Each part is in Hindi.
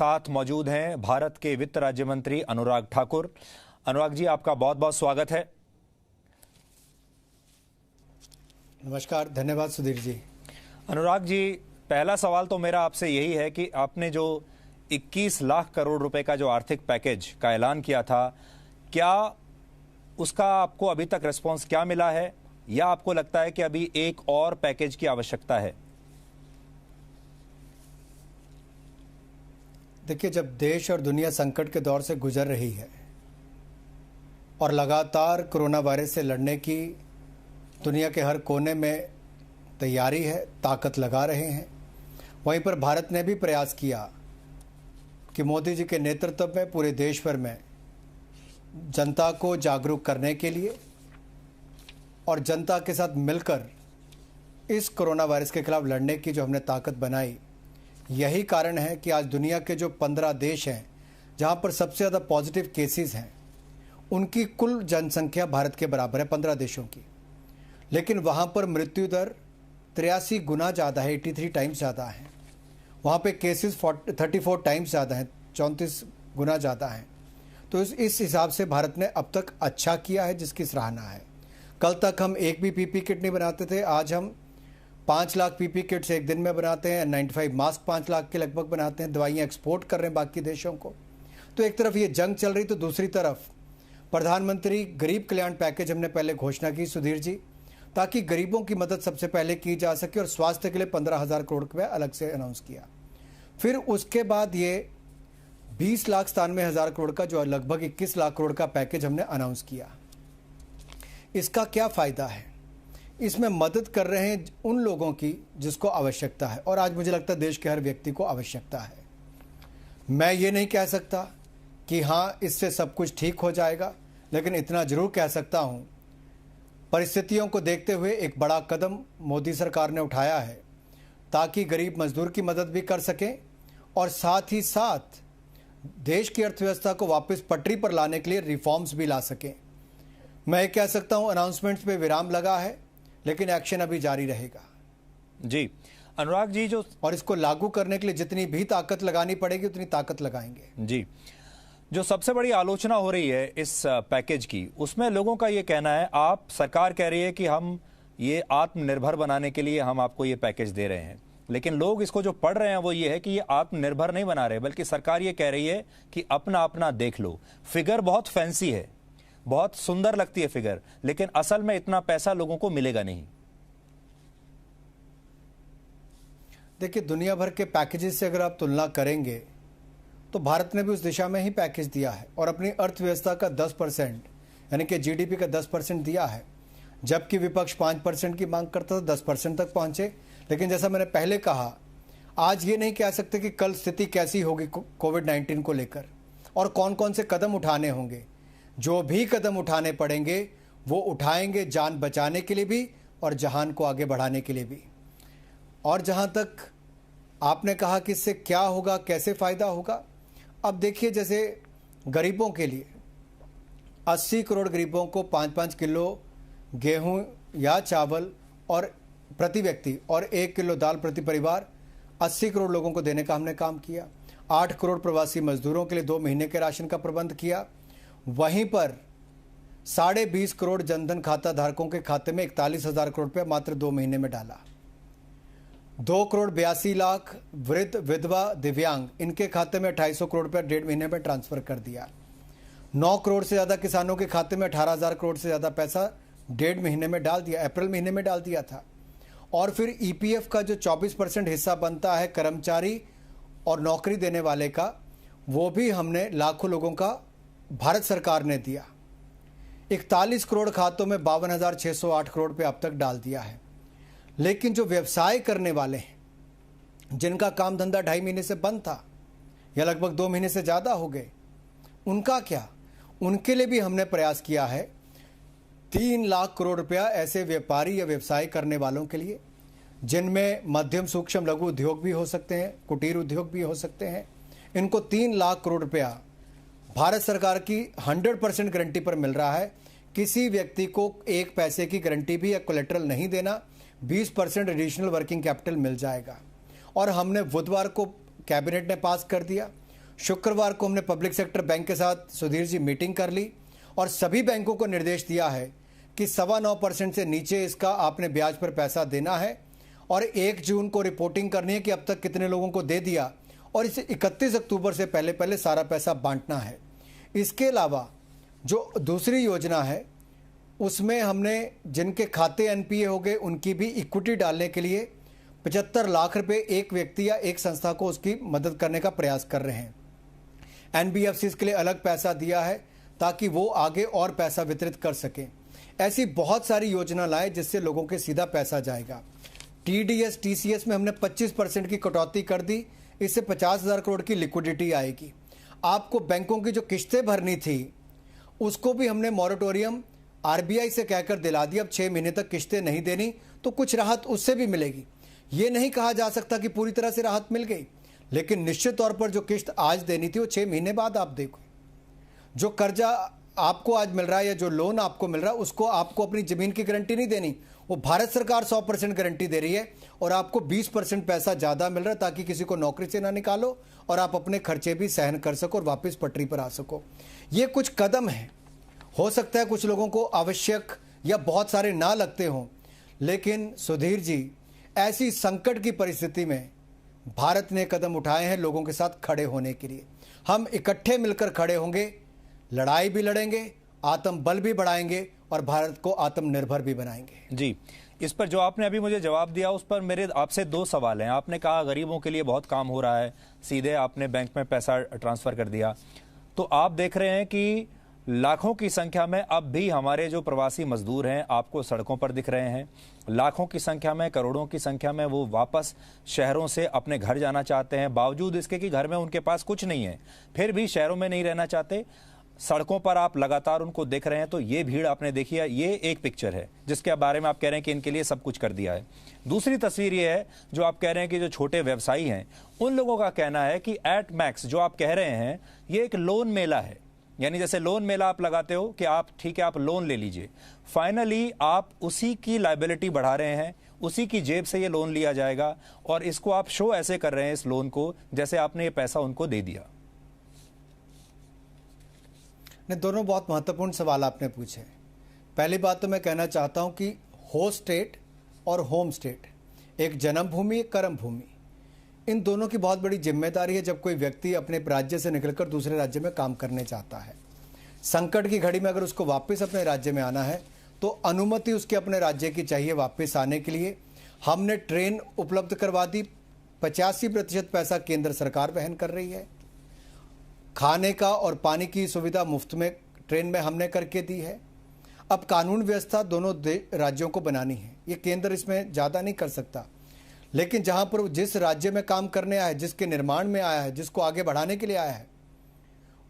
साथ मौजूद हैं भारत के वित्त राज्य मंत्री अनुराग ठाकुर। अनुराग जी, आपका बहुत बहुत स्वागत है। नमस्कार, धन्यवाद सुधीर जी। अनुराग जी, पहला सवाल तो मेरा आपसे यही है कि आपने जो 21 लाख करोड़ रुपए का जो आर्थिक पैकेज का ऐलान किया था, क्या उसका आपको अभी तक रिस्पांस क्या मिला है, या आपको लगता है कि अभी एक और पैकेज की आवश्यकता है? देखिए, जब देश और दुनिया संकट के दौर से गुजर रही है और लगातार कोरोना वायरस से लड़ने की दुनिया के हर कोने में तैयारी है, ताकत लगा रहे हैं, वहीं पर भारत ने भी प्रयास किया कि मोदी जी के नेतृत्व में पूरे देश भर में जनता को जागरूक करने के लिए और जनता के साथ मिलकर इस कोरोना वायरस के खिलाफ लड़ने की जो हमने ताकत बनाई, यही कारण है कि आज दुनिया के जो 15 देश हैं जहां पर सबसे ज़्यादा पॉजिटिव केसेस हैं, उनकी कुल जनसंख्या भारत के बराबर है, 15 देशों की, लेकिन वहां पर मृत्यु दर 83 गुना ज़्यादा है, 83 टाइम्स ज़्यादा है। वहां पे केसेस 34 टाइम्स ज़्यादा हैं, 34 गुना ज़्यादा हैं। तो इस हिसाब से भारत ने अब तक अच्छा किया है, जिसकी सराहना है। कल तक हम एक भी पीपी किट नहीं बनाते थे, आज हम 5 लाख पीपी किट्स एक दिन में बनाते हैं, 95 मास्क 5 लाख के लगभग बनाते हैं, दवाइयाँ एक्सपोर्ट कर रहे हैं बाकी देशों को। तो एक तरफ ये जंग चल रही, तो दूसरी तरफ प्रधानमंत्री गरीब कल्याण पैकेज हमने पहले घोषणा की सुधीर जी, ताकि गरीबों की मदद सबसे पहले की जा सके, और स्वास्थ्य के लिए 15,000 करोड़ रुपये अलग से अनाउंस किया। फिर उसके बाद ये 20,97,000 करोड़ का जो लगभग 21 लाख करोड़ का पैकेज हमने अनाउंस किया। इसका क्या फ़ायदा है? इसमें मदद कर रहे हैं उन लोगों की जिसको आवश्यकता है, और आज मुझे लगता है देश के हर व्यक्ति को आवश्यकता है। मैं ये नहीं कह सकता कि हाँ इससे सब कुछ ठीक हो जाएगा, लेकिन इतना ज़रूर कह सकता हूँ, परिस्थितियों को देखते हुए एक बड़ा कदम मोदी सरकार ने उठाया है ताकि गरीब मजदूर की मदद भी कर सकें और साथ ही साथ देश की अर्थव्यवस्था को वापस पटरी पर लाने के लिए रिफॉर्म्स भी ला सकें। मैं कह सकता हूं अनाउंसमेंट्स पे विराम लगा है, लेकिन एक्शन अभी जारी रहेगा। जी अनुराग जी, जो और इसको लागू करने के लिए जितनी भी ताकत लगानी पड़ेगी उतनी ताकत लगाएंगे। जी, जो सबसे बड़ी आलोचना हो रही है इस पैकेज की, उसमें लोगों का ये कहना है, आप सरकार कह रही है कि हम ये आत्मनिर्भर बनाने के लिए हम आपको ये पैकेज दे रहे हैं, लेकिन लोग इसको जो पढ़ रहे हैं वो ये है कि ये आत्मनिर्भर नहीं बना रहे, बल्कि सरकार ये कह रही है कि अपना अपना देख लो। फिगर बहुत फैंसी है, बहुत सुंदर लगती है फिगर, लेकिन असल में इतना पैसा लोगों को मिलेगा नहीं। देखिए, दुनिया भर के पैकेजेस से अगर आप तुलना करेंगे तो भारत ने भी उस दिशा में ही पैकेज दिया है और अपनी अर्थव्यवस्था का 10% यानी कि जीडीपी का 10% दिया है, जबकि विपक्ष 5% की मांग करता था, 10% तक पहुंचे। लेकिन जैसा मैंने पहले कहा, आज ये नहीं कह सकते कि कल स्थिति कैसी होगी कोविड-19 को लेकर और कौन कौन से कदम उठाने होंगे। जो भी कदम उठाने पड़ेंगे वो उठाएंगे, जान बचाने के लिए भी और जहान को आगे बढ़ाने के लिए भी। और जहां तक आपने कहा कि इससे क्या होगा, कैसे फ़ायदा होगा, अब देखिए, जैसे गरीबों के लिए 80 करोड़ गरीबों को 5-5 किलो गेहूं या चावल और प्रति व्यक्ति और 1 किलो दाल प्रति परिवार 80 करोड़ लोगों को देने का हमने काम किया। 8 करोड़ प्रवासी मजदूरों के लिए 2 महीने के राशन का प्रबंध किया। वहीं पर 20.5 करोड़ जनधन खाता धारकों के खाते में 41,000 करोड़ रुपया मात्र 2 महीने में डाला। 2 करोड़ 82 लाख वृद्ध, विधवा, दिव्यांग, इनके खाते में 250 करोड़ रुपया 1.5 महीने में ट्रांसफर कर दिया। 9 करोड़ से ज़्यादा किसानों के खाते में 18,000 करोड़ से ज़्यादा पैसा 1.5 महीने में डाल दिया, अप्रैल महीने में डाल दिया था। और फिर ईपीएफ का जो 24% हिस्सा बनता है कर्मचारी और नौकरी देने वाले का, वो भी हमने लाखों लोगों का भारत सरकार ने दिया। 41 करोड़ खातों में 52,608 करोड़ रुपये अब तक डाल दिया है। लेकिन जो व्यवसाय करने वाले हैं, जिनका काम धंधा 2.5 महीने से बंद था या लगभग 2 महीने से ज़्यादा हो गए, उनका क्या? उनके लिए भी हमने प्रयास किया है 3 लाख करोड़ रुपया ऐसे व्यापारी या व्यवसाय करने वालों के लिए, जिनमें मध्यम सूक्ष्म लघु उद्योग भी हो सकते हैं, कुटीर उद्योग भी हो सकते हैं। इनको 3 लाख करोड़ रुपया भारत सरकार की 100% गारंटी पर मिल रहा है। किसी व्यक्ति को 1 पैसे की गारंटी भी या कोलेटरल नहीं देना, 20% एडिशनल वर्किंग कैपिटल मिल जाएगा। और हमने बुधवार को कैबिनेट ने पास कर दिया शुक्रवार को हमने पब्लिक सेक्टर बैंक के साथ सुधीर जी मीटिंग कर ली और सभी बैंकों को निर्देश दिया है कि 9.25% से नीचे इसका आपने ब्याज पर पैसा देना है और 1 जून को रिपोर्टिंग करनी है कि अब तक कितने लोगों को दे दिया और इसे 31 अक्टूबर से पहले पहले सारा पैसा बांटना है। इसके अलावा जो दूसरी योजना है उसमें हमने जिनके खाते एनपीए हो गए उनकी भी इक्विटी डालने के लिए 75 लाख रुपए एक व्यक्ति या एक संस्था को उसकी मदद करने का प्रयास कर रहे हैं। एनबीएफसी के लिए अलग पैसा दिया है ताकि वो आगे और पैसा वितरित कर सकें। ऐसी बहुत सारी योजना लाए जिससे लोगों के सीधा पैसा जाएगा। टीडीएस टीसीएस में हमने 25% की कटौती कर दी, इससे 50,000 करोड़ की लिक्विडिटी आएगी। आपको बैंकों की जो किस्तें भरनी थी उसको भी हमने मॉरेटोरियम आरबीआई से कहकर दिला दिया। अब 6 महीने तक किस्तें नहीं देनी तो कुछ राहत उससे भी मिलेगी। ये नहीं कहा जा सकता कि पूरी तरह से राहत मिल गई, लेकिन निश्चित तौर पर जो किस्त आज देनी थी वो 6 महीने बाद आप देखो। जो कर्जा आपको आज मिल रहा है या जो लोन आपको मिल रहा है उसको आपको अपनी जमीन की गारंटी नहीं देनी, वो भारत सरकार 100% गारंटी दे रही है और आपको 20% पैसा ज़्यादा मिल रहा है ताकि किसी को नौकरी से ना निकालो और आप अपने खर्चे भी सहन कर सको और वापस पटरी पर आ सको। ये कुछ कदम हैं, हो सकता है कुछ लोगों को आवश्यक या बहुत सारे ना लगते हों, लेकिन सुधीर जी ऐसी संकट की परिस्थिति में भारत ने कदम उठाए हैं लोगों के साथ खड़े होने के लिए। हम इकट्ठे मिलकर खड़े होंगे, लड़ाई भी लड़ेंगे, आत्म बल भी बढ़ाएंगे और भारत को आत्मनिर्भर भी बनाएंगे। जी, इस पर जो आपने अभी मुझे जवाब दिया उस पर मेरे आपसे 2 सवाल हैं। आपने कहा गरीबों के लिए बहुत काम हो रहा है, सीधे आपने बैंक में पैसा ट्रांसफर कर दिया, तो आप देख रहे हैं कि लाखों की संख्या में अब भी हमारे जो प्रवासी मजदूर हैं आपको सड़कों पर दिख रहे हैं। लाखों की संख्या में, करोड़ों की संख्या में वो वापस शहरों से अपने घर जाना चाहते हैं, बावजूद इसके कि घर में उनके पास कुछ नहीं है, फिर भी शहरों में नहीं रहना चाहते। सड़कों पर आप लगातार उनको देख रहे हैं, तो ये भीड़ आपने देखी है, ये एक पिक्चर है जिसके बारे में आप कह रहे हैं कि इनके लिए सब कुछ कर दिया है। दूसरी तस्वीर ये है जो आप कह रहे हैं कि जो छोटे व्यवसायी हैं उन लोगों का कहना है कि एट मैक्स जो आप कह रहे हैं ये एक लोन मेला है, यानी जैसे लोन मेला आप लगाते हो कि आप ठीक है आप लोन ले लीजिए, फाइनली आप उसी की लायबिलिटी बढ़ा रहे हैं, उसी की जेब से ये लोन लिया जाएगा और इसको आप शो ऐसे कर रहे हैं इस लोन को जैसे आपने ये पैसा उनको दे दिया। ने दोनों बहुत महत्वपूर्ण सवाल आपने पूछे। पहली बात तो मैं कहना चाहता हूं कि होस्ट स्टेट और होम स्टेट, एक जन्मभूमि एक कर्म भूमि, इन दोनों की बहुत बड़ी जिम्मेदारी है जब कोई व्यक्ति अपने राज्य से निकलकर दूसरे राज्य में काम करने चाहता है। संकट की घड़ी में अगर उसको वापस अपने राज्य में आना है तो अनुमति उसके अपने राज्य की चाहिए वापस आने के लिए। हमने ट्रेन उपलब्ध करवा दी, 85% पैसा केंद्र सरकार वहन कर रही है। खाने का और पानी की सुविधा मुफ्त में ट्रेन में हमने करके दी है। अब कानून व्यवस्था दोनों राज्यों को बनानी है, ये केंद्र इसमें ज़्यादा नहीं कर सकता, लेकिन जहां पर जिस राज्य में काम करने आया है, जिसके निर्माण में आया है, जिसको आगे बढ़ाने के लिए आया है,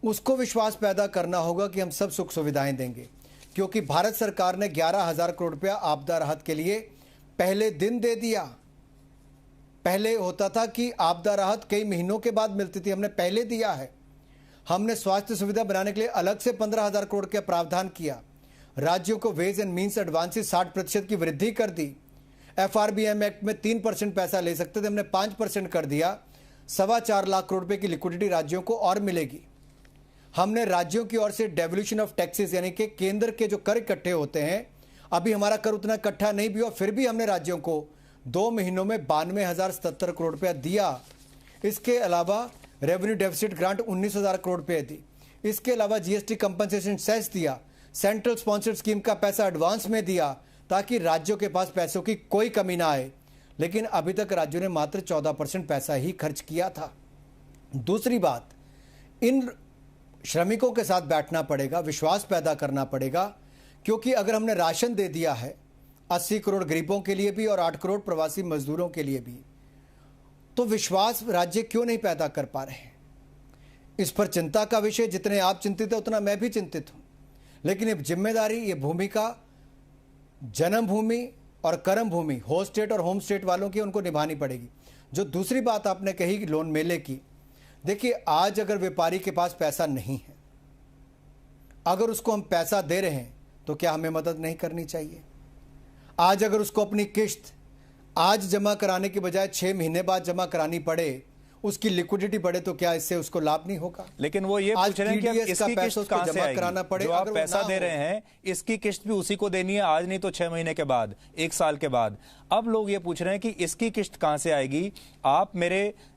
उसको विश्वास पैदा करना होगा कि हम सब सुख सुविधाएं देंगे। क्योंकि भारत सरकार ने 11,000 करोड़ रुपया आपदा राहत के लिए पहले दिन दे दिया। पहले होता था कि आपदा राहत कई महीनों के बाद मिलती थी, हमने पहले दिया है। हमने स्वास्थ्य सुविधा बनाने के लिए अलग से 15,000 करोड़ का प्रावधान किया। राज्यों को वेज एंड मीन्स एडवांसेस 60% की वृद्धि कर दी। एफआरबीएम एक्ट में 3% पैसा ले सकते थे, हमने 5% कर दिया। 4.25 लाख करोड़ रुपए की लिक्विडिटी राज्यों को और मिलेगी। हमने राज्यों की ओर से डेवल्यूशन ऑफ टैक्सेस, यानी कि केंद्र के जो कर इकट्ठे होते हैं, अभी हमारा कर उतना इकट्ठा नहीं भी हुआ, फिर भी हमने राज्यों को 2 महीनों में 92,077 करोड़ रुपया दिया। इसके अलावा रेवेन्यू डेफिसिट ग्रांट 19,000 करोड़ रुपये दी। इसके अलावा जीएसटी कंपनसेशन सेस दिया। सेंट्रल स्पॉन्सर्ड स्कीम का पैसा एडवांस में दिया ताकि राज्यों के पास पैसों की कोई कमी ना आए, लेकिन अभी तक राज्यों ने मात्र 14% पैसा ही खर्च किया था। दूसरी बात, इन श्रमिकों के साथ बैठना पड़ेगा, विश्वास पैदा करना पड़ेगा, क्योंकि अगर हमने राशन दे दिया है 80 करोड़ गरीबों के लिए भी और 8 करोड़ प्रवासी मजदूरों के लिए भी, तो विश्वास राज्य क्यों नहीं पैदा कर पा रहे हैं? इस पर चिंता का विषय, जितने आप चिंतित हैं उतना मैं भी चिंतित हूं, लेकिन ये जिम्मेदारी, ये भूमिका जन्मभूमि और कर्म भूमि, होस्ट स्टेट और होम स्टेट वालों की उनको निभानी पड़ेगी। जो दूसरी बात आपने कही कि लोन मेले की, देखिए आज अगर व्यापारी के पास पैसा नहीं है, अगर उसको हम पैसा दे रहे हैं तो क्या हमें मदद नहीं करनी चाहिए? आज अगर उसको अपनी किस्त आज जमा कराने के बजाय 6 महीने बाद जमा करानी पड़े, उसकी लिक्विडिटी बढ़े तो क्या इससे उसको लाभ नहीं होगा? लेकिन वो ये पूछ रहे हैं कि अब इसकी किस्त कहां से आएगी? कराना पड़े, जो आप पैसा दे रहे हैं इसकी किस्त भी उसी को देनी है, आज नहीं तो 6 महीने के बाद, 1 साल के बाद। अब लोग ये पूछ रहे हैं कि इसकी किस्त कहां से आएगी? आप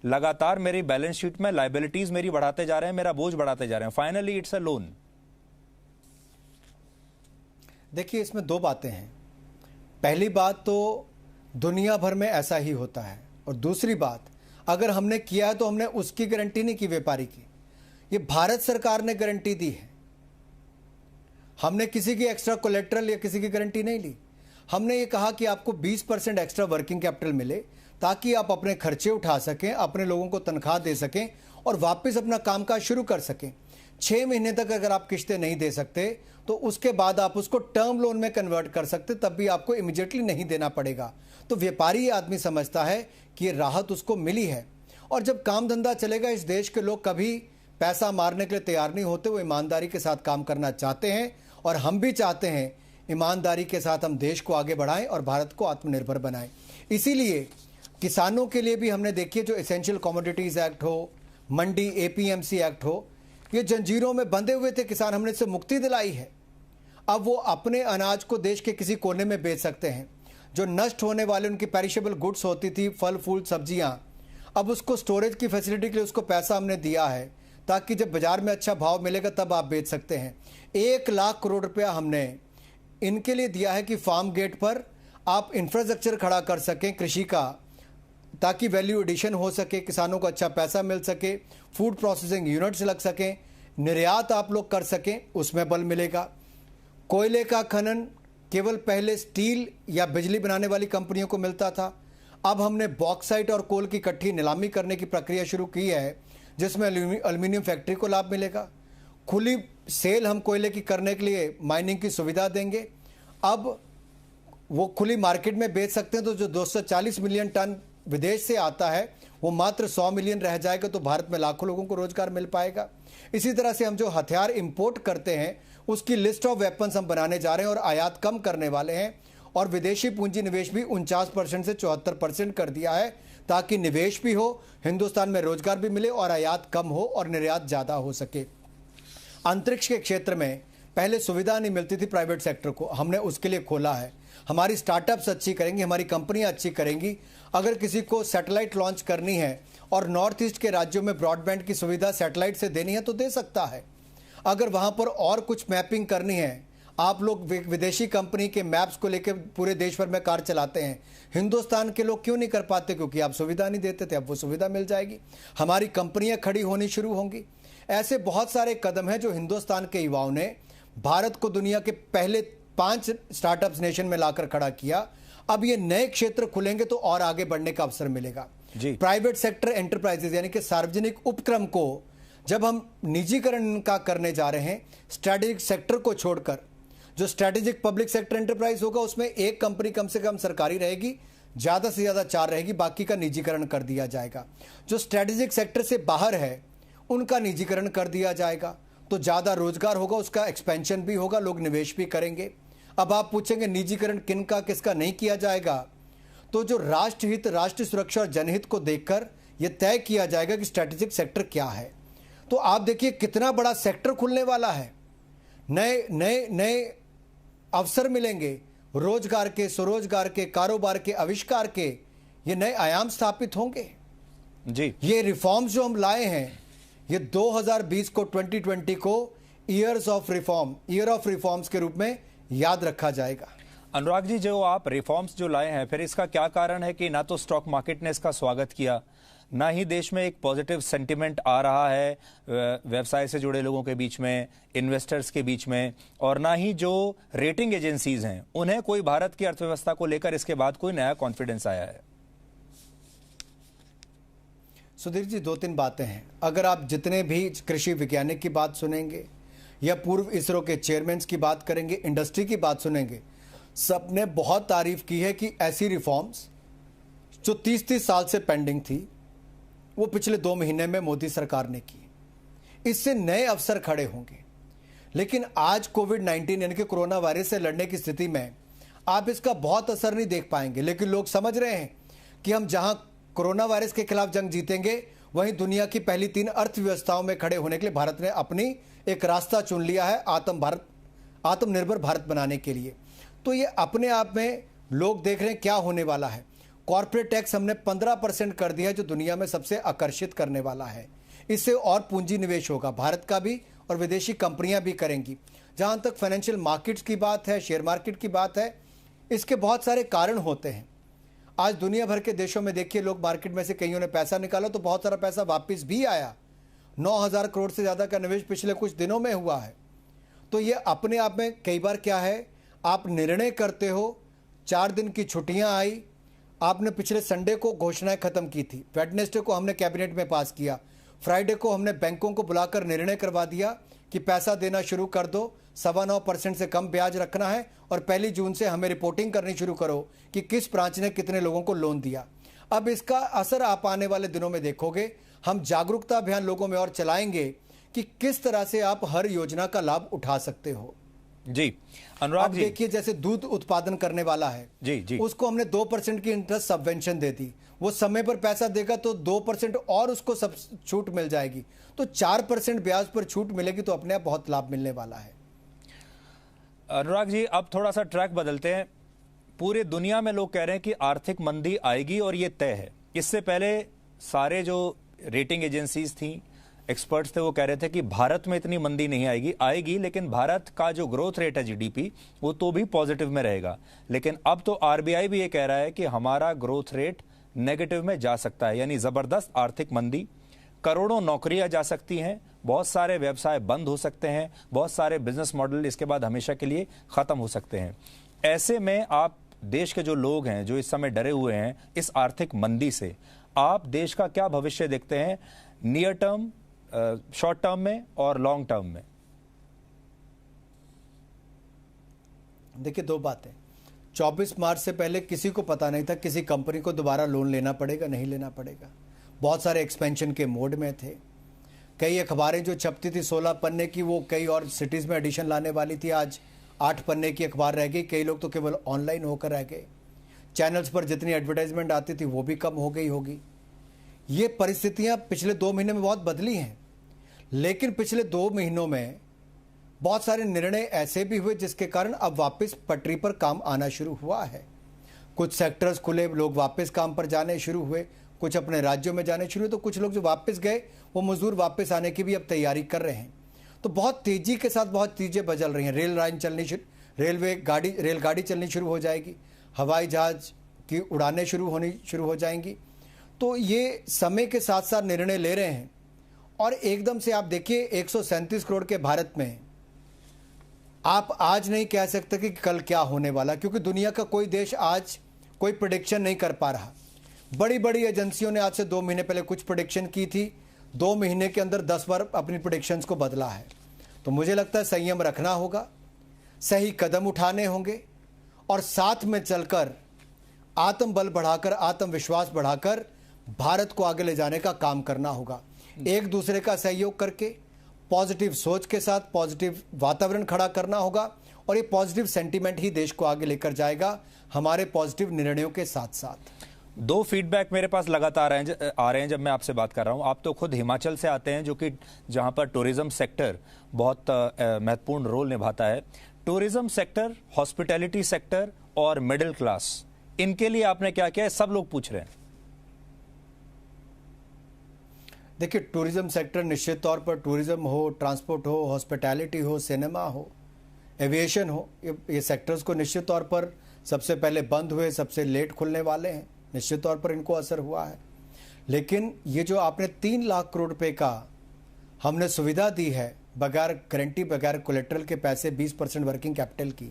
लगातार मेरी बैलेंस शीट में लायबिलिटीज मेरी बढ़ाते जा रहे हैं, मेरा बोझ बढ़ाते जा रहे हैं। Finally it's a loan. देखिए, इसमें दो बातें हैं। पहली बात तो दुनिया भर में ऐसा ही होता है, और दूसरी बात, अगर हमने किया है तो हमने उसकी गारंटी नहीं की, व्यापारी की। ये भारत सरकार ने गारंटी दी है। हमने किसी की एक्स्ट्रा कोलेट्रल या किसी की गारंटी नहीं ली। हमने ये कहा कि आपको 20% एक्स्ट्रा वर्किंग कैपिटल मिले ताकि आप अपने खर्चे उठा सकें, अपने लोगों को तनख्वाह दे सकें और वापस अपना कामकाज शुरू कर सकें। 6 महीने तक अगर आप किस्तें नहीं दे सकते तो उसके बाद आप उसको टर्म लोन में कन्वर्ट कर सकते, तब भी आपको इमीडिएटली नहीं देना पड़ेगा। तो व्यापारी आदमी समझता है कि ये राहत उसको मिली है। और जब काम धंधा चलेगा, इस देश के लोग कभी पैसा मारने के लिए तैयार नहीं होते, वो ईमानदारी के साथ काम करना चाहते हैं, और हम भी चाहते हैं ईमानदारी के साथ हम देश को आगे बढ़ाएं और भारत को आत्मनिर्भर बनाएं। इसीलिए किसानों के लिए भी हमने देखिए, जो एसेंशियल कमोडिटीज एक्ट हो, मंडी एपीएमसी एक्ट हो, ये जंजीरों में बंधे हुए थे किसान, हमने इससे मुक्ति दिलाई है। अब वो अपने अनाज को देश के किसी कोने में बेच सकते हैं। जो नष्ट होने वाले उनकी पेरिशेबल गुड्स होती थी, फल फूल सब्जियां, अब उसको स्टोरेज की फैसिलिटी के लिए उसको पैसा हमने दिया है ताकि जब बाजार में अच्छा भाव मिलेगा तब आप बेच सकते हैं। 1 लाख करोड़ रुपया हमने इनके लिए दिया है कि फार्म गेट पर आप इंफ्रास्ट्रक्चर खड़ा कर सकें कृषि का, ताकि वैल्यू एडिशन हो सके, किसानों को अच्छा पैसा मिल सके, फूड प्रोसेसिंग यूनिट्स लग सकें, निर्यात आप लोग कर सकें, उसमें बल मिलेगा। कोयले का खनन केवल पहले स्टील या बिजली बनाने वाली कंपनियों को मिलता था, अब हमने बॉक्साइट और कोल की इकट्ठी नीलामी करने की प्रक्रिया शुरू की है, जिसमें एल्यूमिनियम फैक्ट्री को लाभ मिलेगा। खुली सेल हम कोयले की करने के लिए माइनिंग की सुविधा देंगे। अब वो खुली मार्केट में बेच सकते हैं, तो जो 240 मिलियन टन विदेश से आता है वो मात्र 100 मिलियन रह जाएगा, तो भारत में लाखों लोगों को रोजगार मिल पाएगा। इसी तरह से हम जो हथियार इंपोर्ट करते हैं उसकी लिस्ट ऑफ वेपन्स हम बनाने जा रहे हैं और आयात कम करने वाले हैं, और विदेशी पूंजी निवेश भी 49% से 74% कर दिया है, ताकि निवेश भी हो, हिंदुस्तान में रोजगार भी मिले और आयात कम हो और निर्यात ज़्यादा हो सके। अंतरिक्ष के क्षेत्र में पहले सुविधा नहीं मिलती थी प्राइवेट सेक्टर को, हमने उसके लिए खोला है। हमारी स्टार्टअप्स अच्छी करेंगी, हमारी कंपनियां अच्छी करेंगी। अगर किसी को सैटेलाइट लॉन्च करनी है और नॉर्थ ईस्ट के राज्यों में ब्रॉडबैंड की सुविधा सैटेलाइट से देनी है तो दे सकता है। अगर वहां पर और कुछ मैपिंग करनी है, आप लोग विदेशी कंपनी के मैप्स को लेकर पूरे देश भर में कार चलाते हैं, हिंदुस्तान के लोग क्यों नहीं कर पाते? क्योंकि आप सुविधा नहीं देते थे, अब वो सुविधा मिल जाएगी, हमारी कंपनियां खड़ी होनी शुरू होंगी। ऐसे बहुत सारे कदम हैं जो हिंदुस्तान के युवाओं ने भारत को दुनिया के पहले 5 स्टार्टअप्स नेशन में लाकर खड़ा किया। अब ये नए क्षेत्र खुलेंगे तो और आगे बढ़ने का अवसर मिलेगा। प्राइवेट सेक्टर एंटरप्राइजेज यानी कि सार्वजनिक उपक्रम को जब हम निजीकरण का करने जा रहे हैं, स्ट्रैटेजिक सेक्टर को छोड़कर, जो स्ट्रैटेजिक पब्लिक सेक्टर एंटरप्राइज होगा उसमें एक कंपनी कम से कम सरकारी रहेगी, ज़्यादा से ज़्यादा 4 रहेगी, बाकी का निजीकरण कर दिया जाएगा। जो स्ट्रैटेजिक सेक्टर से बाहर है उनका निजीकरण कर दिया जाएगा, तो ज़्यादा रोजगार होगा, उसका एक्सपेंशन भी होगा, लोग निवेश भी करेंगे। अब आप पूछेंगे निजीकरण किनका किसका नहीं किया जाएगा, तो जो राष्ट्रहित, राष्ट्रीय सुरक्षा और जनहित को देखकर यह तय किया जाएगा कि स्ट्रैटेजिक सेक्टर क्या है। तो आप देखिए कितना बड़ा सेक्टर खुलने वाला है, नए नए नए अवसर मिलेंगे, रोजगार के, स्वरोजगार के, कारोबार के, आविष्कार के, ये नए आयाम स्थापित होंगे। जी, ये रिफॉर्म्स जो हम लाए हैं, ये 2020 को, 2020 को ईयर ऑफ रिफॉर्म्स के रूप में याद रखा जाएगा। अनुराग जी, जो आप रिफॉर्म्स जो लाए हैं, फिर इसका क्या कारण है कि ना तो स्टॉक मार्केट ने इसका स्वागत किया, ना ही देश में एक पॉजिटिव सेंटिमेंट आ रहा है व्यवसाय से जुड़े लोगों के बीच में, इन्वेस्टर्स के बीच में, और ना ही जो रेटिंग एजेंसीज हैं उन्हें कोई भारत की अर्थव्यवस्था को लेकर इसके बाद कोई नया कॉन्फिडेंस आया है? सुधीर जी, 2-3 बातें हैं। अगर आप जितने भी कृषि वैज्ञानिक की बात सुनेंगे या पूर्व इसरो के चेयरमैन की बात करेंगे, इंडस्ट्री की बात सुनेंगे, सबने बहुत तारीफ की है कि ऐसी रिफॉर्म्स जो 30-30 साल से पेंडिंग थी वो पिछले 2 महीने में मोदी सरकार ने की। इससे नए अवसर खड़े होंगे। लेकिन आज कोविड-19 यानी कि कोरोना वायरस से लड़ने की स्थिति में आप इसका बहुत असर नहीं देख पाएंगे, लेकिन लोग समझ रहे हैं कि हम जहां कोरोना वायरस के खिलाफ जंग जीतेंगे वहीं दुनिया की पहली 3 अर्थव्यवस्थाओं में खड़े होने के लिए भारत ने अपनी एक रास्ता चुन लिया है आत्मनिर्भर भारत बनाने के लिए। तो ये अपने आप में लोग देख रहे हैं क्या होने वाला है। कॉर्पोरेट टैक्स हमने 15% कर दिया है, जो दुनिया में सबसे आकर्षित करने वाला है। इससे और पूंजी निवेश होगा, भारत का भी और विदेशी कंपनियां भी करेंगी। जहां तक फाइनेंशियल मार्केट्स की बात है, शेयर मार्केट की बात है, इसके बहुत सारे कारण होते हैं। आज दुनिया भर के देशों में देखिए, लोग मार्केट में से कईयों ने पैसा निकाला तो बहुत सारा पैसा वापस भी आया। 9,000 करोड़ से ज़्यादा का निवेश पिछले कुछ दिनों में हुआ है। तो ये अपने आप में कई बार क्या है, आप निर्णय करते हो, 4 दिन की छुट्टियां आई, आपने पिछले संडे को घोषणाएं खत्म की थी, वेडनेसडे को हमने कैबिनेट में पास किया, फ्राइडे को हमने बैंकों को बुलाकर निर्णय करवा दिया कि पैसा देना शुरू कर दो, 9.25% से कम ब्याज रखना है और 1 जून से हमें रिपोर्टिंग करनी शुरू करो कि किस ब्रांच ने कितने लोगों को लोन दिया। अब इसका असर आप आने वाले दिनों में देखोगे। हम जागरूकता अभियान लोगों में और चलाएंगे कि किस तरह से आप हर योजना का लाभ उठा सकते हो। जी अनुराग जी, देखिए जैसे दूध उत्पादन करने वाला है, जी उसको हमने 2% की इंटरेस्ट सबवेंशन दे दी। वो समय पर पैसा देगा तो 2% और उसको सब छूट मिल जाएगी, तो 4% ब्याज पर छूट मिलेगी, तो अपने आप बहुत लाभ मिलने वाला है। अनुराग जी, अब थोड़ा सा ट्रैक बदलते हैं। पूरे दुनिया में लोग कह रहे हैं कि आर्थिक मंदी आएगी और ये तय है। इससे पहले सारे जो रेटिंग एजेंसीज थी, एक्सपर्ट्स थे, वो कह रहे थे कि भारत में इतनी मंदी नहीं आएगी, लेकिन भारत का जो ग्रोथ रेट है जीडीपी वो तो भी पॉजिटिव में रहेगा। लेकिन अब तो आरबीआई भी ये कह रहा है कि हमारा ग्रोथ रेट नेगेटिव में जा सकता है, यानी जबरदस्त आर्थिक मंदी, करोड़ों नौकरियां जा सकती हैं, बहुत सारे व्यवसाय बंद हो सकते हैं, बहुत सारे बिजनेस मॉडल इसके बाद हमेशा के लिए खत्म हो सकते हैं। ऐसे में आप देश के जो लोग हैं जो इस समय डरे हुए हैं इस आर्थिक मंदी से, आप देश का क्या भविष्य देखते हैं नियर टर्म, शॉर्ट टर्म में और लॉन्ग टर्म में? देखिए 2 बातें। 24 मार्च से पहले किसी को पता नहीं था किसी कंपनी को दोबारा लोन लेना पड़ेगा नहीं लेना पड़ेगा। बहुत सारे एक्सपेंशन के मोड में थे। कई अखबारें जो छपती थी 16 पन्ने की, वो कई और सिटीज़ में एडिशन लाने वाली थी, आज 8 पन्ने की अखबार रह गई। कई लोग तो केवल ऑनलाइन होकर रह गए। चैनल्स पर जितनी एडवर्टाइजमेंट आती थी वो भी कम हो गई होगी। ये परिस्थितियां पिछले 2 महीने में बहुत बदली हैं, लेकिन पिछले 2 महीनों में बहुत सारे निर्णय ऐसे भी हुए जिसके कारण अब वापस पटरी पर काम आना शुरू हुआ है। कुछ सेक्टर्स खुले, लोग वापस काम पर जाने शुरू हुए, कुछ अपने राज्यों में जाने शुरू हुए, तो कुछ लोग जो वापस गए वो मजदूर वापस आने की भी अब तैयारी कर रहे हैं। तो बहुत तेजी के साथ बहुत चीज़ें बदल रही हैं। रेलगाड़ी चलनी शुरू हो जाएगी, हवाई जहाज की उड़ानें शुरू हो जाएंगी। तो ये समय के साथ साथ निर्णय ले रहे हैं। और एकदम से आप देखिए 137 करोड़ के भारत में आप आज नहीं कह सकते कि कल क्या होने वाला, क्योंकि दुनिया का कोई देश आज कोई प्रेडिक्शन नहीं कर पा रहा। बड़ी बड़ी एजेंसियों ने आज से 2 महीने पहले कुछ प्रेडिक्शन की थी, 2 महीने के अंदर 10 बार अपनी प्रेडिक्शंस को बदला है। तो मुझे लगता है संयम रखना होगा, सही कदम उठाने होंगे और साथ में चलकर आत्मबल बढ़ाकर, आत्मविश्वास बढ़ाकर भारत को आगे ले जाने का काम करना होगा। एक दूसरे का सहयोग करके, पॉजिटिव सोच के साथ पॉजिटिव वातावरण खड़ा करना होगा और ये पॉजिटिव सेंटीमेंट ही देश को आगे लेकर जाएगा, हमारे पॉजिटिव निर्णयों के साथ साथ। 2 फीडबैक मेरे पास लगातार आ रहे हैं जब मैं आपसे बात कर रहा हूं। आप तो खुद हिमाचल से आते हैं, जो कि जहां पर टूरिज्म सेक्टर बहुत महत्वपूर्ण रोल निभाता है। टूरिज्म सेक्टर, हॉस्पिटैलिटी सेक्टर और मिडिल क्लास, इनके लिए आपने क्या किया है, सब लोग पूछ रहे हैं। देखिए टूरिज्म सेक्टर निश्चित तौर पर, टूरिज्म हो, ट्रांसपोर्ट हो, हॉस्पिटैलिटी हो, सिनेमा हो, एविएशन हो, ये सेक्टर्स को निश्चित तौर पर सबसे पहले बंद हुए, सबसे लेट खुलने वाले हैं, निश्चित तौर पर इनको असर हुआ है। लेकिन ये जो आपने 3 लाख करोड़ रुपए का हमने सुविधा दी है, बगैर गारंटी, बगैर कोलेट्रल के पैसे, 20% वर्किंग कैपिटल की,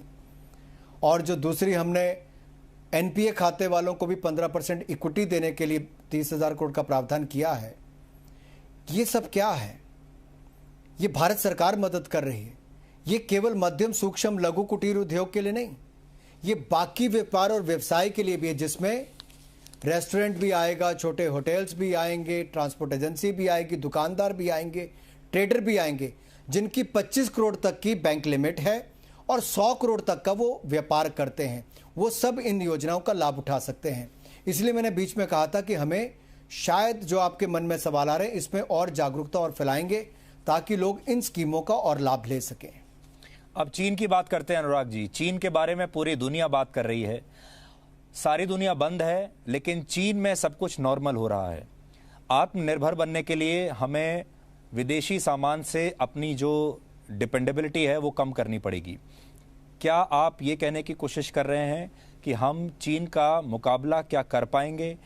और जो दूसरी हमने एनपीए खाते वालों को भी 15% इक्विटी देने के लिए 30,000 करोड़ का प्रावधान किया है, ये सब क्या है? ये भारत सरकार मदद कर रही है। ये केवल मध्यम, सूक्ष्म, लघु, कुटीर उद्योग के लिए नहीं, ये बाकी व्यापार और व्यवसाय के लिए भी है, जिसमें रेस्टोरेंट भी आएगा, छोटे होटल्स भी आएंगे, ट्रांसपोर्ट एजेंसी भी आएगी, दुकानदार भी आएंगे, ट्रेडर भी आएंगे, जिनकी 25 करोड़ तक की बैंक लिमिट है और 100 करोड़ तक का वो व्यापार करते हैं। वो सब इन योजनाओं का लाभ उठा सकते हैं। इसलिए मैंने बीच में कहा था कि हमें शायद जो आपके मन में सवाल आ रहे हैं इसमें और जागरूकता और फैलाएंगे ताकि लोग इन स्कीमों का और लाभ ले सकें। अब चीन की बात करते हैं अनुराग जी। चीन के बारे में पूरी दुनिया बात कर रही है, सारी दुनिया बंद है, लेकिन चीन में सब कुछ नॉर्मल हो रहा है। आत्मनिर्भर बनने के लिए हमें विदेशी सामान से अपनी जो डिपेंडेबिलिटी है वो कम करनी पड़ेगी। क्या आप ये कहने की कोशिश कर रहे हैं कि हम चीन का मुकाबला क्या कर पाएंगे?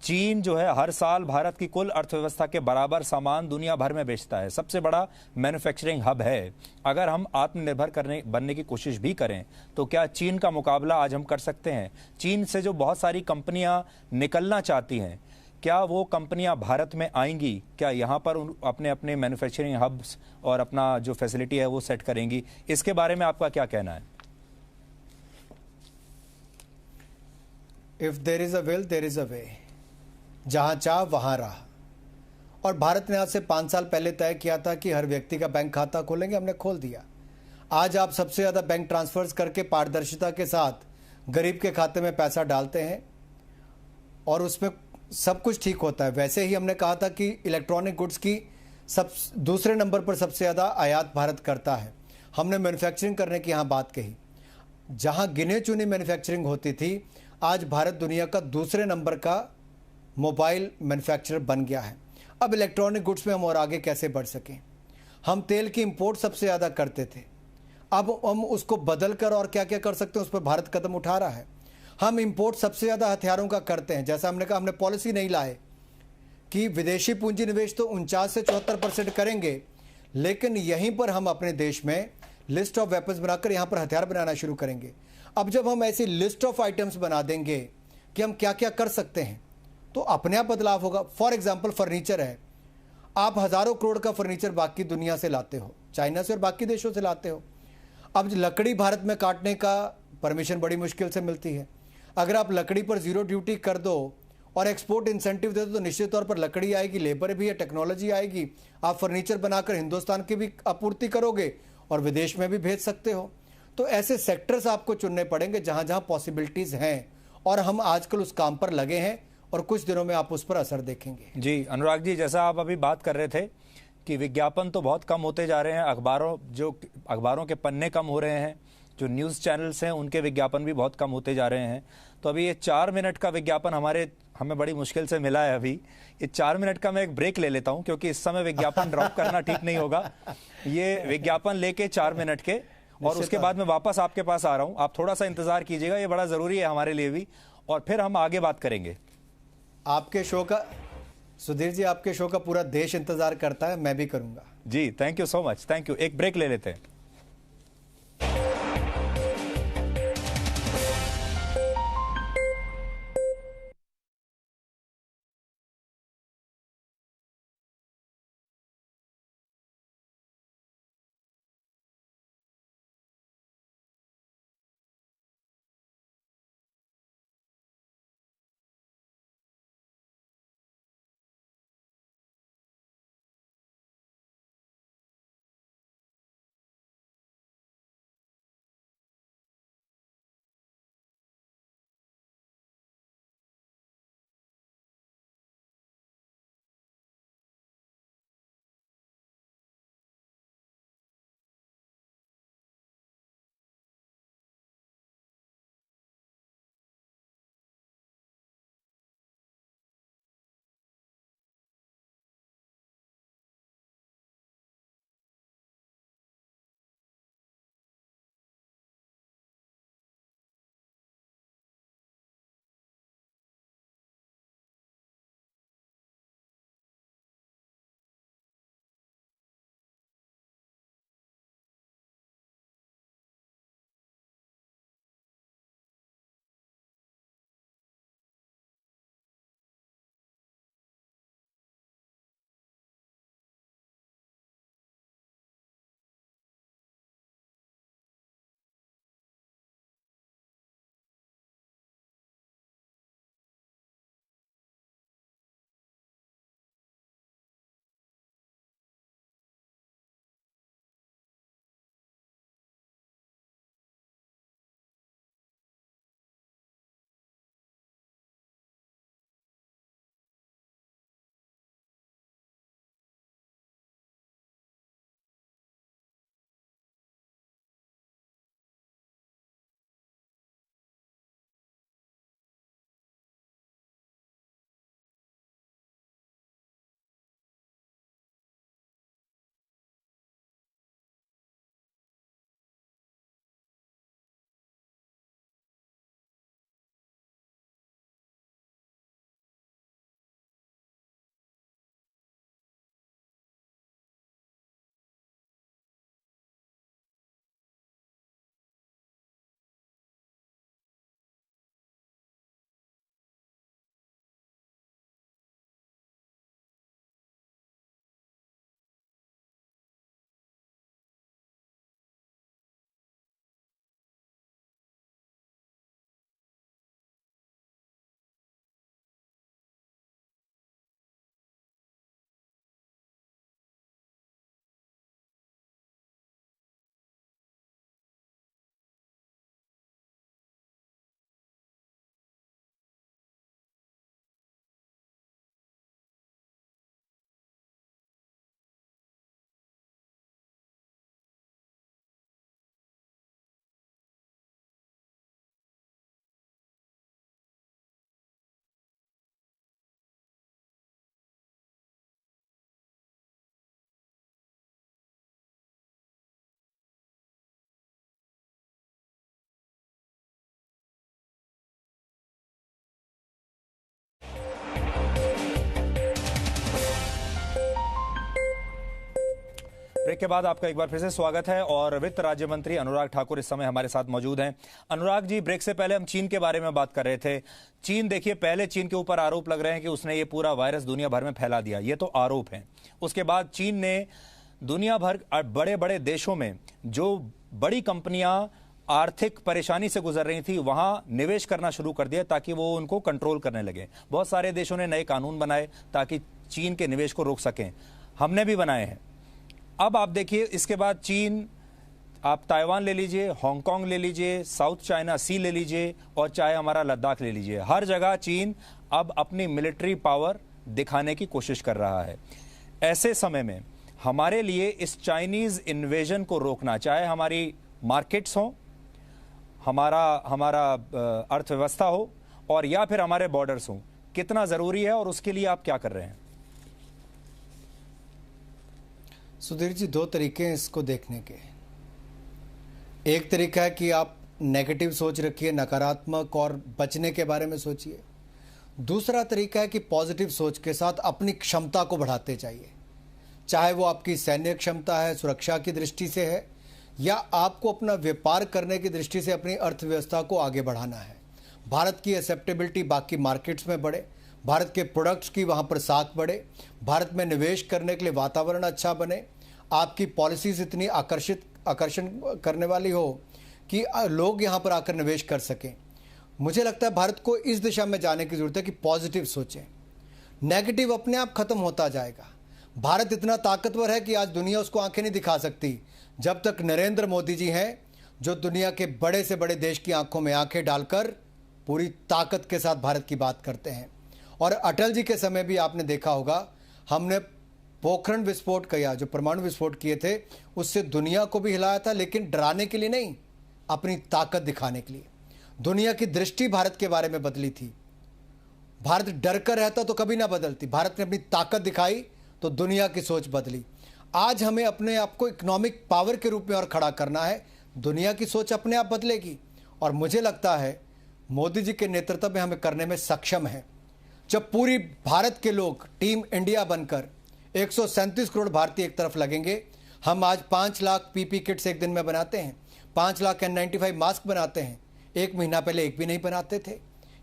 चीन जो है हर साल भारत की कुल अर्थव्यवस्था के बराबर सामान दुनिया भर में बेचता है, सबसे बड़ा मैन्युफैक्चरिंग हब है। अगर हम आत्मनिर्भर बनने की कोशिश भी करें तो क्या चीन का मुकाबला आज हम कर सकते हैं? चीन से जो बहुत सारी कंपनियां निकलना चाहती हैं, क्या वो कंपनियां भारत में आएंगी? क्या यहाँ पर अपने अपने मैन्युफैक्चरिंग हब्स और अपना जो फैसिलिटी है वो सेट करेंगी? इसके बारे में आपका क्या कहना है? If there is a will there is a way, जहां चाह वहां राह। और भारत ने आज से 5 साल पहले तय किया था कि हर व्यक्ति का बैंक खाता खोलेंगे, हमने खोल दिया। आज आप सबसे ज़्यादा बैंक ट्रांसफर्स करके पारदर्शिता के साथ गरीब के खाते में पैसा डालते हैं और उसमें सब कुछ ठीक होता है। वैसे ही हमने कहा था कि इलेक्ट्रॉनिक गुड्स की दूसरे नंबर पर सबसे ज़्यादा आयात भारत करता है। हमने मैन्युफैक्चरिंग करने की यहाँ बात कही। जहाँ गिने चुनी मैन्युफैक्चरिंग होती थी, आज भारत दुनिया का दूसरे नंबर का मोबाइल मैन्युफैक्चरर बन गया है। अब इलेक्ट्रॉनिक गुड्स में हम और आगे कैसे बढ़ सकें? हम तेल की इंपोर्ट सबसे ज़्यादा करते थे, अब हम उसको बदल कर और क्या क्या कर सकते हैं उस पर भारत कदम उठा रहा है। हम इंपोर्ट सबसे ज़्यादा हथियारों का करते हैं। जैसा हमने कहा, हमने पॉलिसी नहीं लाए कि विदेशी पूंजी निवेश तो 49 से 74% करेंगे, लेकिन यहीं पर हम अपने देश में लिस्ट ऑफ वेपन्स बनाकर यहाँ पर हथियार बनाना शुरू करेंगे। अब जब हम ऐसी लिस्ट ऑफ आइटम्स बना देंगे कि हम क्या क्या कर सकते हैं, तो अपने आप बदलाव होगा। फॉर एग्जाम्पल फर्नीचर है, आप हज़ारों करोड़ का फर्नीचर बाकी दुनिया से लाते हो, चाइना से और बाकी देशों से लाते हो। अब लकड़ी भारत में काटने का परमिशन बड़ी मुश्किल से मिलती है। अगर आप लकड़ी पर ज़ीरो ड्यूटी कर दो और एक्सपोर्ट इंसेंटिव दे दो तो निश्चित तौर पर लकड़ी आएगी, लेबर भी है, टेक्नोलॉजी आएगी। आप फर्नीचर बनाकर हिंदुस्तान की भी आपूर्ति करोगे और विदेश में भी भेज सकते हो। तो ऐसे सेक्टर्स आपको चुनने पड़ेंगे जहां जहां पॉसिबिलिटीज़ हैं, और हम आजकल उस काम पर लगे हैं और कुछ दिनों में आप उस पर असर देखेंगे। जी अनुराग जी, जैसा आप अभी बात कर रहे थे कि विज्ञापन तो बहुत कम होते जा रहे हैं, अखबारों के पन्ने कम हो रहे हैं, जो न्यूज़ चैनल्स हैं उनके विज्ञापन भी बहुत कम होते जा रहे हैं। तो अभी ये 4 मिनट का विज्ञापन हमें बड़ी मुश्किल से मिला है। अभी ये 4 मिनट का मैं एक ब्रेक ले लेता हूं, क्योंकि इस समय विज्ञापन ड्रॉप करना ठीक नहीं होगा। ये विज्ञापन लेके 4 मिनट के, और उसके बाद मैं वापस आपके पास आ रहा हूं। आप थोड़ा सा इंतजार कीजिएगा, ये बड़ा जरूरी है हमारे लिए भी, और फिर हम आगे बात करेंगे। आपके शो का, सुधीर जी, आपके शो का पूरा देश इंतजार करता है, मैं भी करूंगा। जी thank you so much, thank you. एक ब्रेक ले लेते हैं। ब्रेक के बाद आपका एक बार फिर से स्वागत है और वित्त राज्य मंत्री अनुराग ठाकुर इस समय हमारे साथ मौजूद हैं। अनुराग जी, ब्रेक से पहले हम चीन के बारे में बात कर रहे थे। चीन, देखिए, पहले चीन के ऊपर आरोप लग रहे हैं कि उसने ये पूरा वायरस दुनिया भर में फैला दिया, ये तो आरोप है। उसके बाद चीन ने दुनिया भर बड़े बड़े देशों में जो बड़ी कंपनियां आर्थिक परेशानी से गुजर रही थी वहां निवेश करना शुरू कर दिया ताकि वो उनको कंट्रोल करने लगे। बहुत सारे देशों ने नए कानून बनाए ताकि चीन के निवेश को रोक सकें, हमने भी बनाए हैं। अब आप देखिए, इसके बाद चीन, आप ताइवान ले लीजिए, हांगकांग ले लीजिए, साउथ चाइना सी ले लीजिए और चाहे हमारा लद्दाख ले लीजिए, हर जगह चीन अब अपनी मिलिट्री पावर दिखाने की कोशिश कर रहा है। ऐसे समय में हमारे लिए इस चाइनीज इन्वेजन को रोकना, चाहे हमारी मार्केट्स हो, हमारा अर्थव्यवस्था हो और या फिर हमारे बॉर्डर्स हो, कितना जरूरी है और उसके लिए आप क्या कर रहे हैं? सुधीर जी, दो तरीके हैं इसको देखने के। एक तरीका है कि आप नेगेटिव सोच रखिए, नकारात्मक और बचने के बारे में सोचिए। दूसरा तरीका है कि पॉजिटिव सोच के साथ अपनी क्षमता को बढ़ाते जाइए, चाहे वो आपकी सैन्य क्षमता है, सुरक्षा की दृष्टि से है, या आपको अपना व्यापार करने की दृष्टि से अपनी अर्थव्यवस्था को आगे बढ़ाना है। भारत की एक्सेप्टेबिलिटी बाकी मार्केट्स में बढ़े, भारत के प्रोडक्ट्स की वहाँ पर साख बढ़े, भारत में निवेश करने के लिए वातावरण अच्छा बने, आपकी पॉलिसीज इतनी आकर्षण करने वाली हो कि लोग यहाँ पर आकर निवेश कर सकें। मुझे लगता है भारत को इस दिशा में जाने की ज़रूरत है कि पॉजिटिव सोचें। नेगेटिव अपने आप खत्म होता जाएगा। भारत इतना ताकतवर है कि आज दुनिया उसको आंखें नहीं दिखा सकती जब तक नरेंद्र मोदी जी हैं, जो दुनिया के बड़े से बड़े देश की आंखों में आंखें डालकर पूरी ताकत के साथ भारत की बात करते हैं। और अटल जी के समय भी आपने देखा होगा, हमने पोखरण विस्फोट किया, जो परमाणु विस्फोट किए थे, उससे दुनिया को भी हिलाया था, लेकिन डराने के लिए नहीं, अपनी ताकत दिखाने के लिए। दुनिया की दृष्टि भारत के बारे में बदली थी। भारत डर कर रहता तो कभी ना बदलती। भारत ने अपनी ताकत दिखाई तो दुनिया की सोच बदली। आज हमें अपने आप को इकोनॉमिक पावर के रूप में और खड़ा करना है। दुनिया की सोच अपने आप बदलेगी और मुझे लगता है मोदी जी के नेतृत्व में हमें करने में सक्षम है। जब पूरी भारत के लोग टीम इंडिया बनकर 137 करोड़ भारतीय एक तरफ लगेंगे, हम आज 5 लाख पीपी किट्स एक दिन में बनाते हैं, 5 लाख N95 मास्क बनाते हैं। एक महीना पहले एक भी नहीं बनाते थे।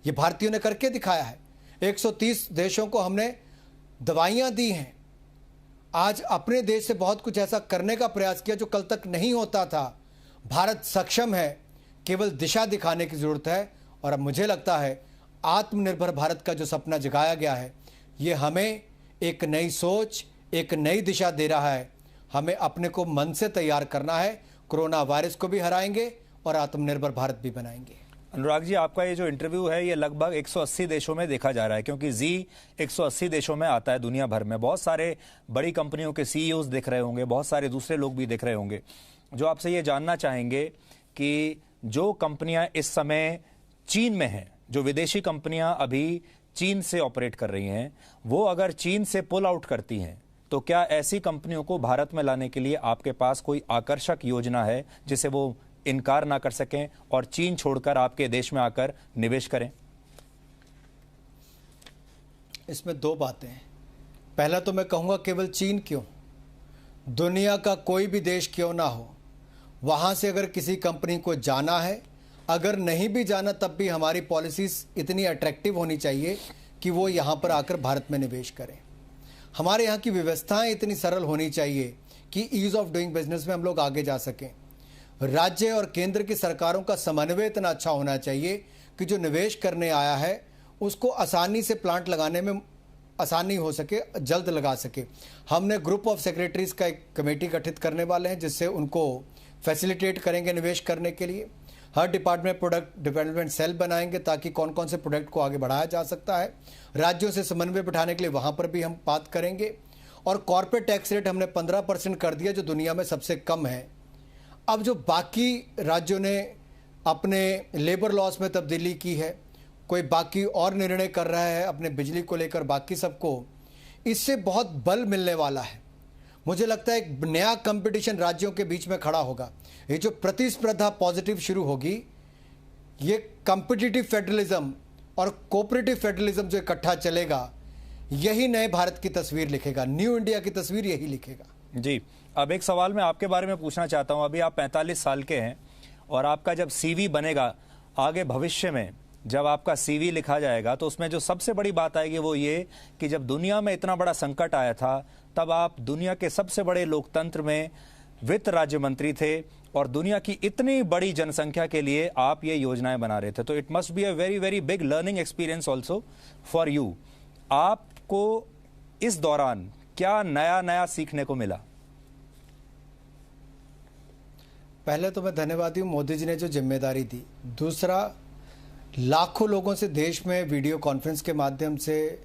ये भारतीयों ने करके दिखाया है। 130 देशों को हमने दवाइयाँ दी हैं। आज अपने देश से बहुत कुछ ऐसा करने का प्रयास किया जो कल तक नहीं होता था। भारत सक्षम है, केवल दिशा दिखाने की ज़रूरत है। और अब मुझे लगता है आत्मनिर्भर भारत का जो सपना जगाया गया है, ये हमें एक नई सोच, एक नई दिशा दे रहा है। हमें अपने को मन से तैयार करना है। कोरोना वायरस को भी हराएंगे और आत्मनिर्भर भारत भी बनाएंगे। अनुराग जी, आपका ये जो इंटरव्यू है ये लगभग 180 देशों में देखा जा रहा है, क्योंकि जी 180 देशों में आता है दुनिया भर में। बहुत सारे बड़ी कंपनियों के सीईओज दिख रहे होंगे, बहुत सारे दूसरे लोग भी दिख रहे होंगे, जो आपसे ये जानना चाहेंगे कि जो कंपनियां इस समय चीन में हैं, जो विदेशी कंपनियां अभी चीन से ऑपरेट कर रही हैं, वो अगर चीन से पुल आउट करती हैं तो क्या ऐसी कंपनियों को भारत में लाने के लिए आपके पास कोई आकर्षक योजना है जिसे वो इनकार ना कर सकें और चीन छोड़कर आपके देश में आकर निवेश करें? इसमें दो बातें हैं। पहला तो मैं कहूँगा केवल चीन क्यों, दुनिया का कोई भी देश क्यों ना हो, वहाँ से अगर किसी कंपनी को जाना है, अगर नहीं भी जाना तब भी हमारी पॉलिसीज़ इतनी अट्रैक्टिव होनी चाहिए कि वो यहाँ पर आकर भारत में निवेश करें। हमारे यहाँ की व्यवस्थाएं इतनी सरल होनी चाहिए कि ईज़ ऑफ डूइंग बिजनेस में हम लोग आगे जा सकें। राज्य और केंद्र की सरकारों का समन्वय इतना अच्छा होना चाहिए कि जो निवेश करने आया है उसको आसानी से प्लांट लगाने में आसानी हो सके, जल्द लगा सके। हमने ग्रुप ऑफ सेक्रेटरीज़ का एक कमेटी गठित करने वाले हैं जिससे उनको फैसिलिटेट करेंगे निवेश करने के लिए। हर डिपार्टमेंट प्रोडक्ट डेवलपमेंट सेल बनाएंगे ताकि कौन कौन से प्रोडक्ट को आगे बढ़ाया जा सकता है। राज्यों से समन्वय बिठाने के लिए वहाँ पर भी हम बात करेंगे। और कॉर्पोरेट टैक्स रेट हमने 15% कर दिया, जो दुनिया में सबसे कम है। अब जो बाकी राज्यों ने अपने लेबर लॉस में तब्दीली की है, कोई बाकी और निर्णय कर रहा है अपने बिजली को लेकर, बाकी सबको इससे बहुत बल मिलने वाला है। मुझे लगता है एक नया कंपटीशन राज्यों के बीच में खड़ा होगा। ये जो प्रतिस्पर्धा पॉजिटिव शुरू होगी, ये कॉम्पिटिटिव फेडरलिज्म और कोऑपरेटिव फेडरलिज्म जो इकट्ठा चलेगा, यही नए भारत की तस्वीर लिखेगा। न्यू इंडिया की तस्वीर यही लिखेगा। जी, अब एक सवाल मैं आपके बारे में पूछना चाहता हूं। अभी आप 45 साल के हैं और आपका जब सीवी बनेगा आगे भविष्य में, जब आपका सीवी लिखा जाएगा तो उसमें जो सबसे बड़ी बात आएगी वो ये कि जब दुनिया में इतना बड़ा संकट आया था तब आप दुनिया के सबसे बड़े लोकतंत्र में वित्त राज्य मंत्री थे और दुनिया की इतनी बड़ी जनसंख्या के लिए आप ये योजनाएं बना रहे थे। तो it must be a very very big learning experience also for you. आपको इस दौरान क्या नया नया सीखने को मिला? पहले तो मैं धन्यवादी हूँ मोदी जी ने जो जिम्मेदारी दी। दूसरा, लाखों लोगों से देश में वीडियो कॉन्फ्रेंस के माध्यम से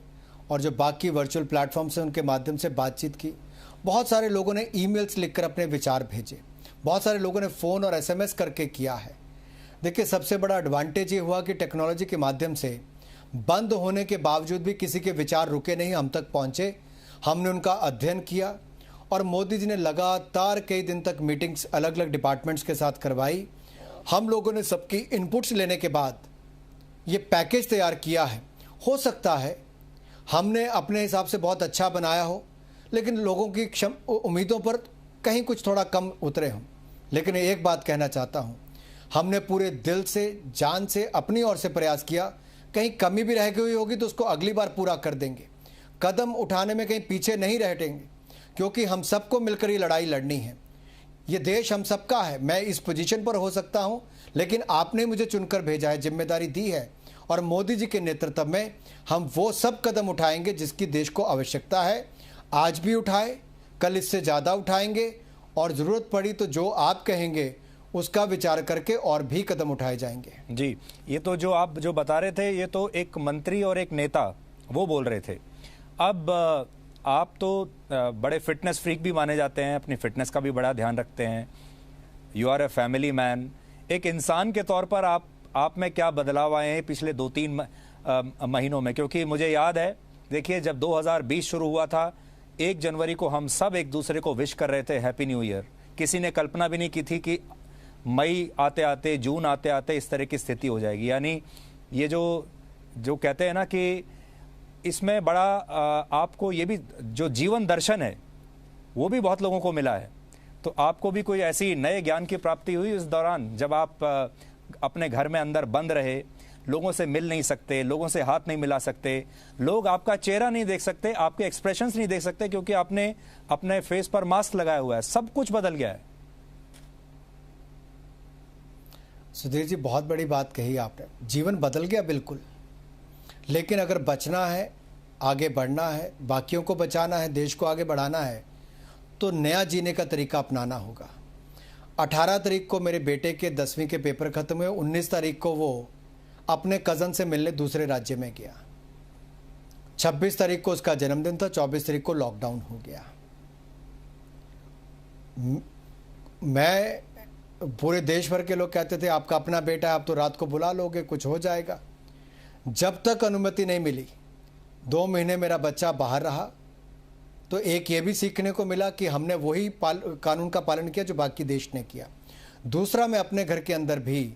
और जो बाकी वर्चुअल प्लेटफॉर्म से उनके माध्यम से बातचीत की। बहुत सारे लोगों ने ईमेल्स लिखकर अपने विचार भेजे, बहुत सारे लोगों ने फ़ोन और एसएमएस करके किया है। देखिए, सबसे बड़ा एडवांटेज ये हुआ कि टेक्नोलॉजी के माध्यम से बंद होने के बावजूद भी किसी के विचार रुके नहीं, हम तक पहुँचे, हमने उनका अध्ययन किया और मोदी जी ने लगातार कई दिन तक मीटिंग्स अलग अलग डिपार्टमेंट्स के साथ करवाई। हम लोगों ने सबकी इनपुट्स लेने के बाद ये पैकेज तैयार किया है। हो सकता है हमने अपने हिसाब से बहुत अच्छा बनाया हो, लेकिन लोगों की उम्मीदों पर कहीं कुछ थोड़ा कम उतरे हों। लेकिन एक बात कहना चाहता हूँ, हमने पूरे दिल से, जान से, अपनी ओर से प्रयास किया। कहीं कमी भी रह गई होगी तो उसको अगली बार पूरा कर देंगे। कदम उठाने में कहीं पीछे नहीं रहेंगे, क्योंकि हम सबको मिलकर ये लड़ाई लड़नी है। ये देश हम सबका है। मैं इस पोजीशन पर हो सकता हूँ, लेकिन आपने मुझे चुनकर भेजा है, जिम्मेदारी दी है और मोदी जी के नेतृत्व में हम वो सब कदम उठाएंगे जिसकी देश को आवश्यकता है। आज भी उठाए, कल इससे ज़्यादा उठाएंगे और ज़रूरत पड़ी तो जो आप कहेंगे उसका विचार करके और भी कदम उठाए जाएंगे। जी, ये तो जो आप जो बता रहे थे, ये तो एक मंत्री और एक नेता वो बोल रहे थे। अब आप तो बड़े फिटनेस फ्रीक भी माने जाते हैं, अपनी फिटनेस का भी बड़ा ध्यान रखते हैं। You are a family man. एक इंसान के तौर पर आप में क्या बदलाव आए हैं पिछले 2-3 महीनों में? क्योंकि मुझे याद है, देखिए, जब 2020 शुरू हुआ था, 1 जनवरी को हम सब एक दूसरे को विश कर रहे थे हैप्पी न्यू ईयर। किसी ने कल्पना भी नहीं की थी कि मई आते आते, जून आते आते इस तरह की स्थिति हो जाएगी। यानी ये जो कहते हैं ना कि इसमें बड़ा आपको ये भी जो जीवन दर्शन है वो भी बहुत लोगों को मिला है। तो आपको भी कोई ऐसी नए ज्ञान की प्राप्ति हुई इस दौरान, जब आप अपने घर में अंदर बंद रहे, लोगों से मिल नहीं सकते, लोगों से हाथ नहीं मिला सकते, लोग आपका चेहरा नहीं देख सकते, आपके एक्सप्रेशंस नहीं देख सकते क्योंकि आपने अपने फेस पर मास्क लगाया हुआ है। सब कुछ बदल गया है। सुधीर जी, बहुत बड़ी बात कही आपने। जीवन बदल गया बिल्कुल, लेकिन अगर बचना है, आगे बढ़ना है, बाकियों को बचाना है, देश को आगे बढ़ाना है, तो नया जीने का तरीका अपनाना होगा। 18 तारीख को मेरे बेटे के 10वीं के पेपर खत्म हुए। 19 तारीख को वो अपने कज़न से मिलने दूसरे राज्य में गया। 26 तारीख को उसका जन्मदिन था। 24 तारीख को लॉकडाउन हो गया। मैं, पूरे देश भर के लोग कहते थे आपका अपना बेटा है, आप तो रात को बुला लोगे, कुछ हो जाएगा। जब तक अनुमति नहीं मिली, 2 महीने मेरा बच्चा बाहर रहा, तो एक ये भी सीखने को मिला कि हमने वही कानून का पालन किया जो बाकी देश ने किया। दूसरा, मैं अपने घर के अंदर भी,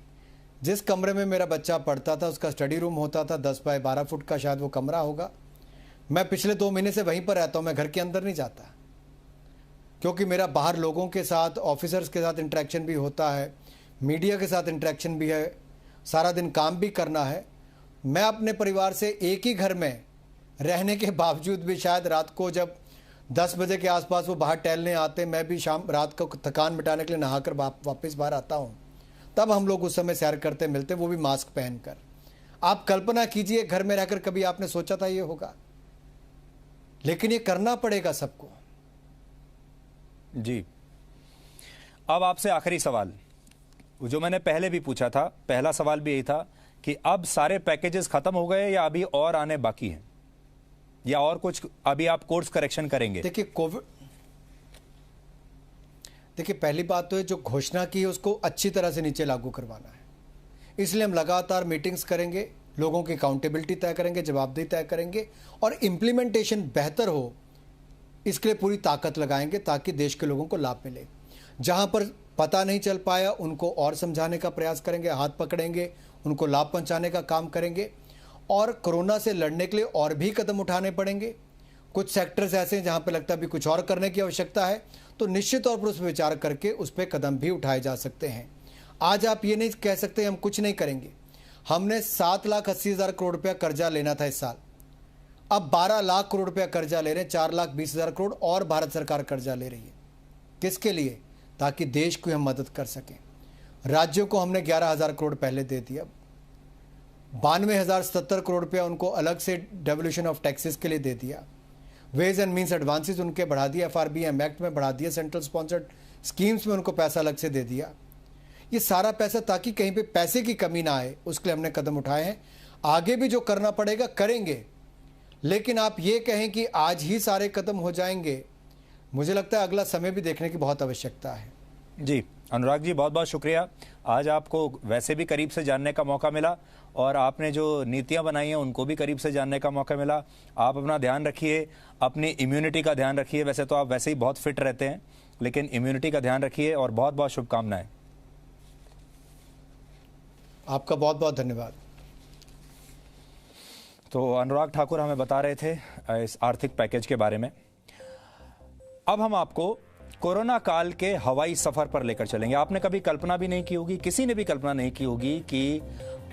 जिस कमरे में मेरा बच्चा पढ़ता था, उसका स्टडी रूम होता था, 10 बाय 12 फुट का शायद वो कमरा होगा। मैं पिछले 2 महीने से वहीं पर रहता हूँ। मैं घर के अंदर नहीं जाता, क्योंकि मेरा बाहर लोगों के साथ, ऑफिसर्स के साथ इंटरेक्शन भी होता है, मीडिया के साथ इंटरेक्शन भी है, सारा दिन काम भी करना है। मैं अपने परिवार से एक ही घर में रहने के बावजूद भी शायद रात को जब 10 बजे के आसपास वो बाहर टहलने आते, मैं भी शाम रात को थकान मिटाने के लिए नहाकर वापस बाहर आता हूँ, तब हम लोग उस समय सैर करते मिलते, वो भी मास्क पहनकर। आप कल्पना कीजिए, घर में रहकर कभी आपने सोचा था ये होगा? लेकिन ये करना पड़ेगा सबको। जी, अब आपसे आखिरी सवाल, जो मैंने पहले भी पूछा था, पहला सवाल भी यही था कि अब सारे पैकेजेस खत्म हो गए या अभी और आने बाकी हैं, या और कुछ अभी आप कोर्स करेक्शन करेंगे? देखिए, पहली बात तो है, जो घोषणा की है उसको अच्छी तरह से नीचे लागू करवाना है। इसलिए हम लगातार मीटिंग्स करेंगे, लोगों की अकाउंटेबिलिटी तय करेंगे, जवाबदेही तय करेंगे और इम्प्लीमेंटेशन बेहतर हो, इसके लिए पूरी ताकत लगाएंगे ताकि देश के लोगों को लाभ मिले। जहां पर पता नहीं चल पाया उनको और समझाने का प्रयास करेंगे, हाथ पकड़ेंगे, उनको लाभ पहुंचाने का काम करेंगे और कोरोना से लड़ने के लिए और भी कदम उठाने पड़ेंगे। कुछ सेक्टर्स ऐसे हैं जहां पर लगता है भी कुछ और करने की आवश्यकता है, तो निश्चित तौर पर उस पर विचार करके उस पर कदम भी उठाए जा सकते हैं। आज आप ये नहीं कह सकते हम कुछ नहीं करेंगे। हमने 7,80,000 करोड़ रुपया कर्जा लेना था इस साल, अब 12 लाख करोड़ रुपया कर्जा ले रहे हैं, 4,20,000 करोड़ और भारत सरकार कर्जा ले रही है। किसके लिए? ताकि देश को हम मदद कर सकें। राज्यों को हमने 11,000 करोड़ पहले दे दिया, 92,070 करोड़ रुपया उनको अलग से डेवोल्यूशन ऑफ टैक्सेस के लिए दे दिया, वेज एंड मीन्स एडवांसेस उनके बढ़ा दिया, FRBM एक्ट में बढ़ा दिया, सेंट्रल स्पॉन्सर्ड स्कीम्स में उनको पैसा अलग से दे दिया। ये सारा पैसा ताकि कहीं पे पैसे की कमी ना आए उसके लिए हमने कदम उठाए हैं। आगे भी जो करना पड़ेगा करेंगे, लेकिन आप ये कहें कि आज ही सारे कदम हो जाएंगे, मुझे लगता है अगला समय भी देखने की बहुत आवश्यकता है। जी अनुराग जी, बहुत बहुत शुक्रिया। आज आपको वैसे भी करीब से जानने का मौका मिला और आपने जो नीतियां बनाई हैं उनको भी करीब से जानने का मौका मिला। आप अपना ध्यान रखिए, अपनी इम्यूनिटी का ध्यान रखिए। वैसे तो आप वैसे ही बहुत फिट रहते हैं, लेकिन इम्यूनिटी का ध्यान रखिए और बहुत बहुत शुभकामनाएं। आपका बहुत बहुत धन्यवाद। तो अनुराग ठाकुर हमें बता रहे थे इस आर्थिक पैकेज के बारे में। अब हम आपको कोरोना काल के हवाई सफर पर लेकर चलेंगे। आपने कभी कल्पना भी नहीं की होगी, किसी ने भी कल्पना नहीं की होगी कि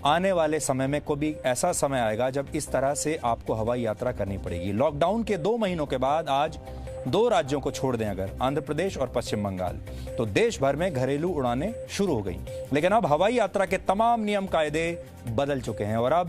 आने वाले समय में कोई ऐसा समय आएगा जब इस तरह से आपको हवाई यात्रा करनी पड़ेगी। लॉकडाउन के 2 महीनों के बाद आज 2 राज्यों को छोड़ दें अगर, आंध्र प्रदेश और पश्चिम बंगाल, तो देश भर में घरेलू उड़ानें शुरू हो गई। लेकिन अब हवाई यात्रा के तमाम नियम कायदे बदल चुके हैं और अब